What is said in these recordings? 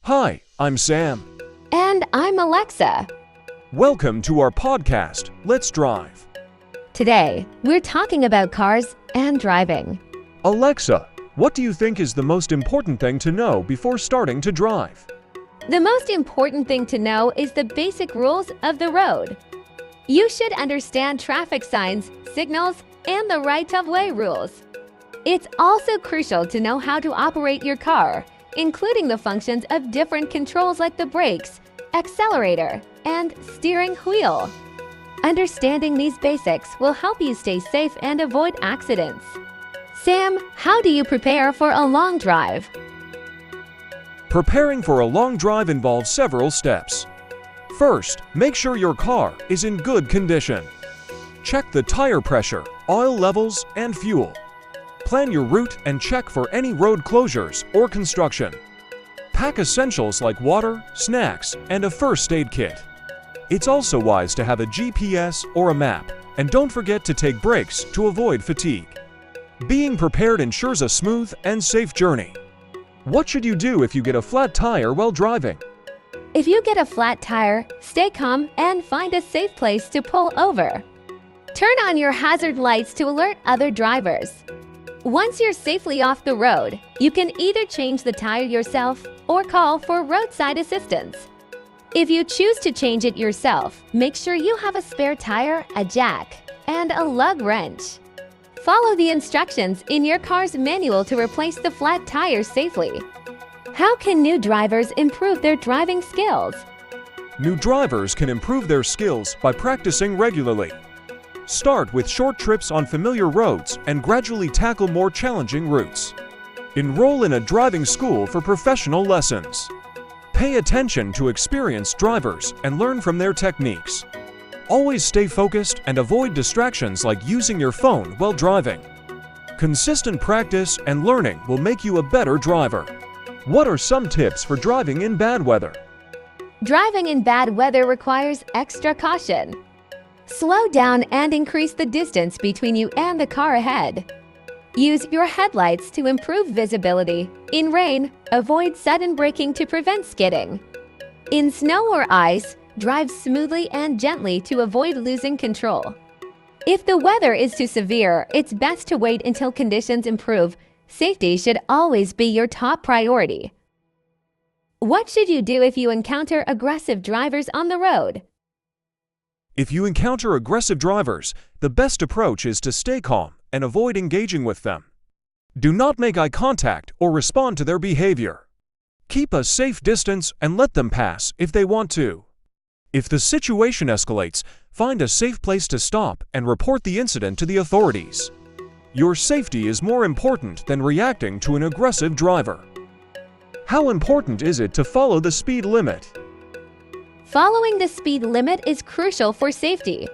Hi, I'm Sam. And I'm Alexa. Welcome to our podcast, Let's Drive. Today, we're talking about cars and driving. Alexa, what do you think is the most important thing to know before starting to drive? The most important thing to know is the basic rules of the road. You should understand traffic signs, signals, and the right-of-way rules. It's also crucial to know how to operate your car, including the functions of different controls like the brakes, accelerator, and steering wheel. Understanding these basics will help you stay safe and avoid accidents. Sam, how do you prepare for a long drive? Preparing for a long drive involves several steps. First, make sure your car is in good condition. Check the tire pressure, oil levels, and fuel. Plan your route and check for any road closures or construction. Pack essentials like water, snacks, and a first aid kit. It's also wise to have a GPS or a map, and don't forget to take breaks to avoid fatigue. Being prepared ensures a smooth and safe journey. What should you do if you get a flat tire while driving? If you get a flat tire, stay calm and find a safe place to pull over. Turn on your hazard lights to alert other drivers. Once you're safely off the road, you can either change the tire yourself or call for roadside assistance. If you choose to change it yourself, make sure you have a spare tire, a jack, and a lug wrench. Follow the instructions in your car's manual to replace the flat tire safely. How can new drivers improve their driving skills? New drivers can improve their skills by practicing regularly. Start with short trips on familiar roads and gradually tackle more challenging routes. Enroll in a driving school for professional lessons. Pay attention to experienced drivers and learn from their techniques. Always stay focused and avoid distractions like using your phone while driving. Consistent practice and learning will make you a better driver. What are some tips for driving in bad weather? Driving in bad weather requires extra caution. Slow down and increase the distance between you and the car ahead. Use your headlights to improve visibility. In rain, avoid sudden braking to prevent skidding. In snow or ice, drive smoothly and gently to avoid losing control. If the weather is too severe, it's best to wait until conditions improve. Safety should always be your top priority. What should you do if you encounter aggressive drivers on the road? If you encounter aggressive drivers, the best approach is to stay calm and avoid engaging with them. Do not make eye contact or respond to their behavior. Keep a safe distance and let them pass if they want to. If the situation escalates, find a safe place to stop and report the incident to the authorities. Your safety is more important than reacting to an aggressive driver. How important is it to follow the speed limit? Following the speed limit is crucial for safety.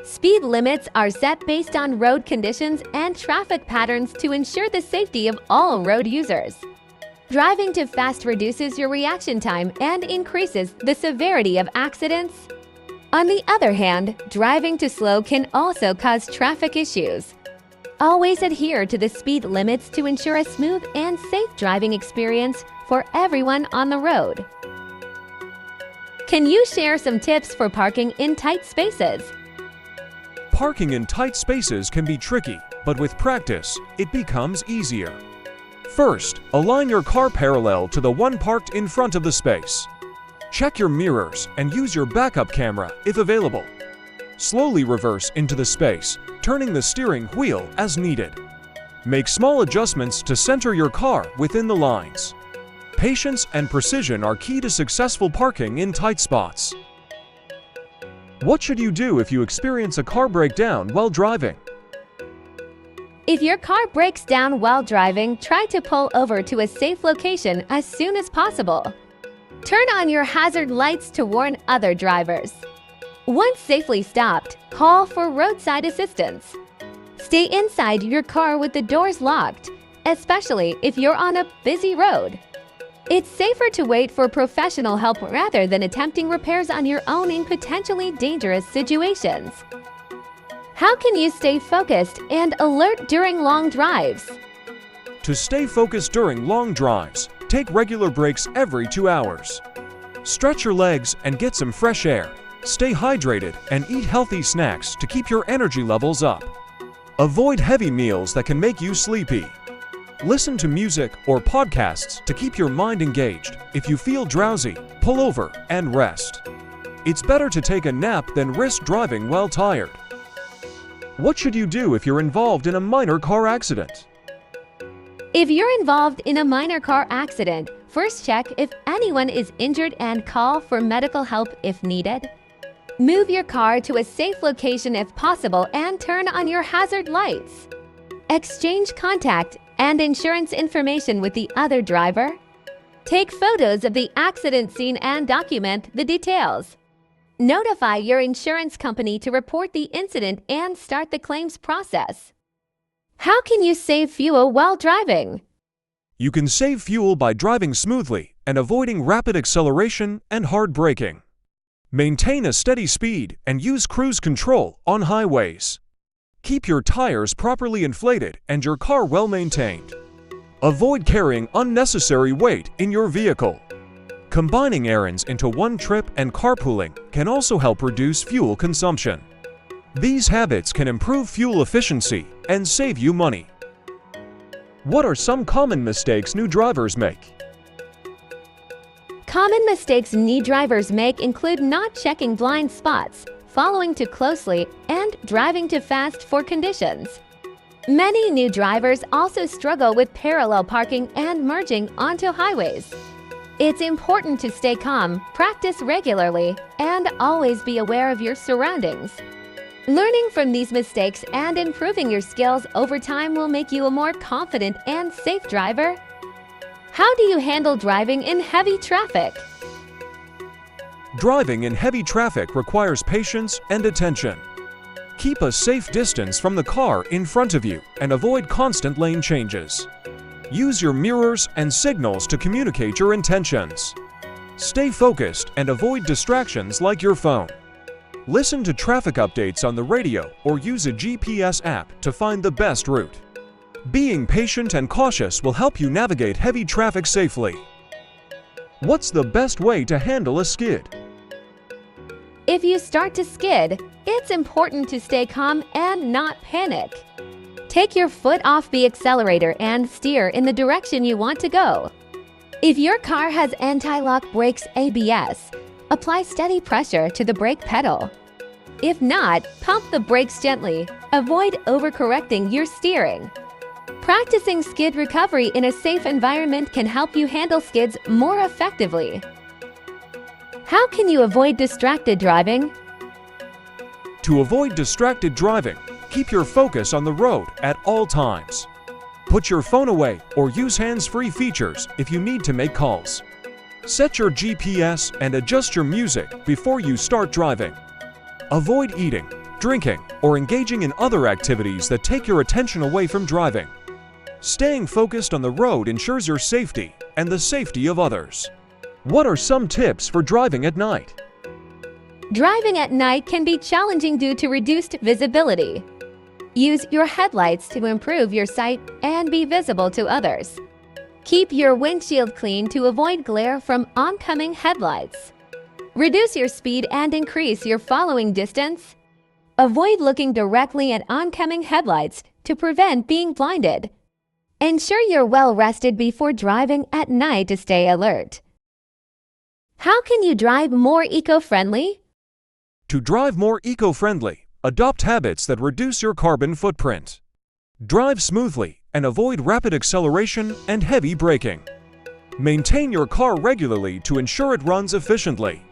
Speed limits are set based on road conditions and traffic patterns to ensure the safety of all road users. Driving too fast reduces your reaction time and increases the severity of accidents. On the other hand, driving too slow can also cause traffic issues. Always adhere to the speed limits to ensure a smooth and safe driving experience for everyone on the road. Can you share some tips for parking in tight spaces? Parking in tight spaces can be tricky, but with practice, it becomes easier. First, align your car parallel to the one parked in front of the space. Check your mirrors and use your backup camera if available. Slowly reverse into the space, turning the steering wheel as needed. Make small adjustments to center your car within the lines. Patience and precision are key to successful parking in tight spots. What should you do if you experience a car breakdown while driving? If your car breaks down while driving, try to pull over to a safe location as soon as possible. Turn on your hazard lights to warn other drivers. Once safely stopped, call for roadside assistance. Stay inside your car with the doors locked, especially if you're on a busy road. It's safer to wait for professional help rather than attempting repairs on your own in potentially dangerous situations. How can you stay focused and alert during long drives? To stay focused during long drives, Take regular breaks every 2 hours. Stretch your legs and get some fresh air. Stay hydrated and eat healthy snacks to keep your energy levels up. Avoid heavy meals that can make you sleepy. Listen to music or podcasts to keep your mind engaged. If you feel drowsy, pull over and rest. It's better to take a nap than risk driving while tired. What should you do if you're involved in a minor car accident? If you're involved in a minor car accident, first check if anyone is injured and call for medical help if needed. Move your car to a safe location if possible and turn on your hazard lights. Exchange contact and insurance information with the other driver. Take photos of the accident scene and document the details. Notify your insurance company to report the incident and start the claims process. How can you save fuel while driving? You can save fuel by driving smoothly and avoiding rapid acceleration and hard braking. Maintain a steady speed and use cruise control on highways. Keep your tires properly inflated and your car well maintained. Avoid carrying unnecessary weight in your vehicle. Combining errands into one trip and carpooling can also help reduce fuel consumption. These habits can improve fuel efficiency and save you money. What are some common mistakes new drivers make? Common mistakes new drivers make include not checking blind spots, following too closely, and driving too fast for conditions. Many new drivers also struggle with parallel parking and merging onto highways. It's important to stay calm, practice regularly, and always be aware of your surroundings. Learning from these mistakes and improving your skills over time will make you a more confident and safe driver. How do you handle driving in heavy traffic? Driving in heavy traffic requires patience and attention. Keep a safe distance from the car in front of you and avoid constant lane changes. Use your mirrors and signals to communicate your intentions. Stay focused and avoid distractions like your phone. Listen to traffic updates on the radio or use a GPS app to find the best route. Being patient and cautious will help you navigate heavy traffic safely. What's the best way to handle a skid? If you start to skid, it's important to stay calm and not panic. Take your foot off the accelerator and steer in the direction you want to go. If your car has anti-lock brakes ABS, apply steady pressure to the brake pedal. If not, pump the brakes gently. Avoid overcorrecting your steering. Practicing skid recovery in a safe environment can help you handle skids more effectively. How can you avoid distracted driving? To avoid distracted driving, keep your focus on the road at all times. Put your phone away or use hands-free features if you need to make calls. Set your GPS and adjust your music before you start driving. Avoid eating, drinking, or engaging in other activities that take your attention away from driving. Staying focused on the road ensures your safety and the safety of others. What are some tips for driving at night? Driving at night can be challenging due to reduced visibility. Use your headlights to improve your sight and be visible to others. Keep your windshield clean to avoid glare from oncoming headlights. Reduce your speed and increase your following distance. Avoid looking directly at oncoming headlights to prevent being blinded. Ensure you're well rested before driving at night to stay alert. How can you drive more eco-friendly? To drive more eco-friendly, adopt habits that reduce your carbon footprint. Drive smoothly and avoid rapid acceleration and heavy braking. Maintain your car regularly to ensure it runs efficiently.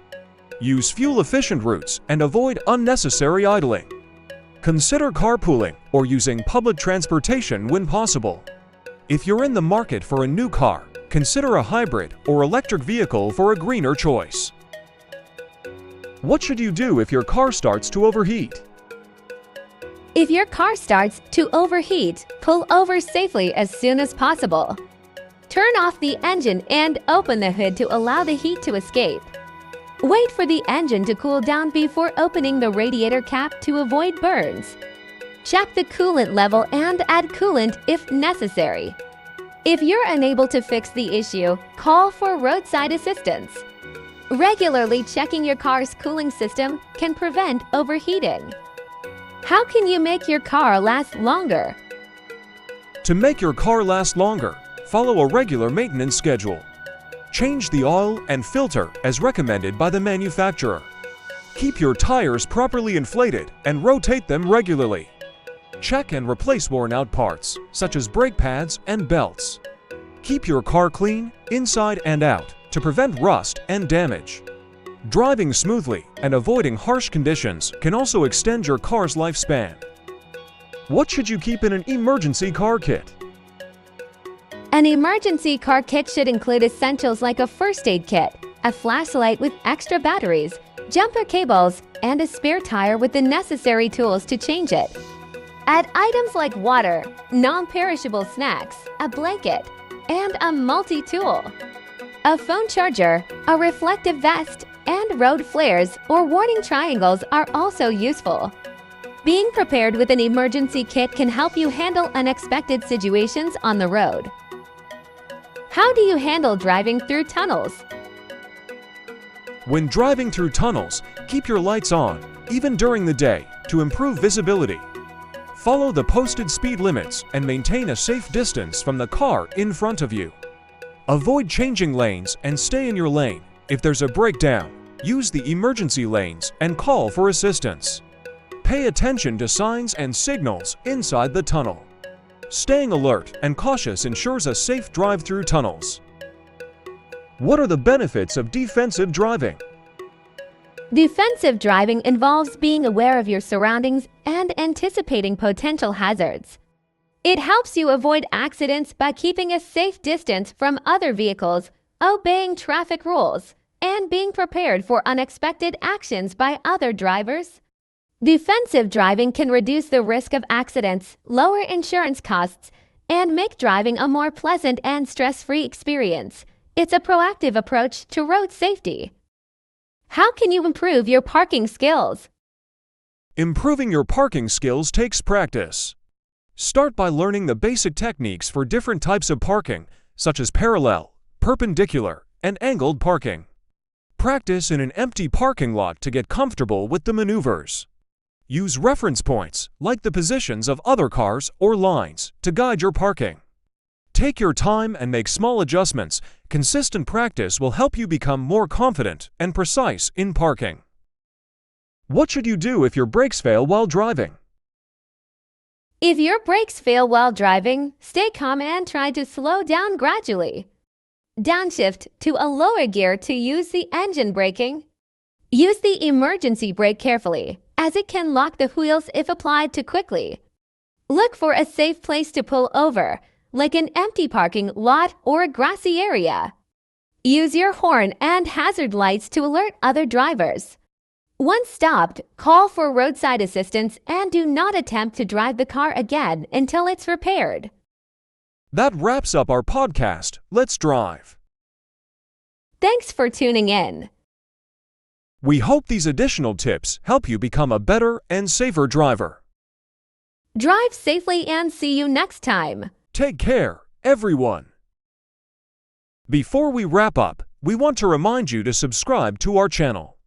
Use fuel-efficient routes and avoid unnecessary idling. Consider carpooling or using public transportation when possible. If you're in the market for a new car, consider a hybrid or electric vehicle for a greener choice. What should you do if your car starts to overheat? If your car starts to overheat, pull over safely as soon as possible. Turn off the engine and open the hood to allow the heat to escape. Wait for the engine to cool down before opening the radiator cap to avoid burns. Check the coolant level and add coolant if necessary. If you're unable to fix the issue, call for roadside assistance. Regularly checking your car's cooling system can prevent overheating. How can you make your car last longer? To make your car last longer, follow a regular maintenance schedule. Change the oil and filter as recommended by the manufacturer. Keep your tires properly inflated and rotate them regularly. Check and replace worn-out parts, such as brake pads and belts. Keep your car clean, inside and out, to prevent rust and damage. Driving smoothly and avoiding harsh conditions can also extend your car's lifespan. What should you keep in an emergency car kit? An emergency car kit should include essentials like a first aid kit, a flashlight with extra batteries, jumper cables, and a spare tire with the necessary tools to change it. Add items like water, non-perishable snacks, a blanket, and a multi-tool. A phone charger, a reflective vest, and road flares or warning triangles are also useful. Being prepared with an emergency kit can help you handle unexpected situations on the road. How do you handle driving through tunnels? When driving through tunnels, keep your lights on, even during the day, to improve visibility. Follow the posted speed limits and maintain a safe distance from the car in front of you. Avoid changing lanes and stay in your lane. If there's a breakdown, use the emergency lanes and call for assistance. Pay attention to signs and signals inside the tunnel. Staying alert and cautious ensures a safe drive through tunnels. What are the benefits of defensive driving? Defensive driving involves being aware of your surroundings and anticipating potential hazards. It helps you avoid accidents by keeping a safe distance from other vehicles, obeying traffic rules, and being prepared for unexpected actions by other drivers. Defensive driving can reduce the risk of accidents, lower insurance costs, and make driving a more pleasant and stress-free experience. It's a proactive approach to road safety. How can you improve your parking skills? Improving your parking skills takes practice. Start by learning the basic techniques for different types of parking, such as parallel, perpendicular, and angled parking. Practice in an empty parking lot to get comfortable with the maneuvers. Use reference points, like the positions of other cars or lines, to guide your parking. Take your time and make small adjustments. Consistent practice will help you become more confident and precise in parking. What should you do if your brakes fail while driving? If your brakes fail while driving, stay calm and try to slow down gradually. Downshift to a lower gear to use the engine braking. Use the emergency brake carefully, as it can lock the wheels if applied too quickly. Look for a safe place to pull over, like an empty parking lot or a grassy area. Use your horn and hazard lights to alert other drivers. Once stopped, call for roadside assistance and do not attempt to drive the car again until it's repaired. That wraps up our podcast, Let's Drive. Thanks for tuning in. We hope these additional tips help you become a better and safer driver. Drive safely and see you next time. Take care, everyone. Before we wrap up, we want to remind you to subscribe to our channel.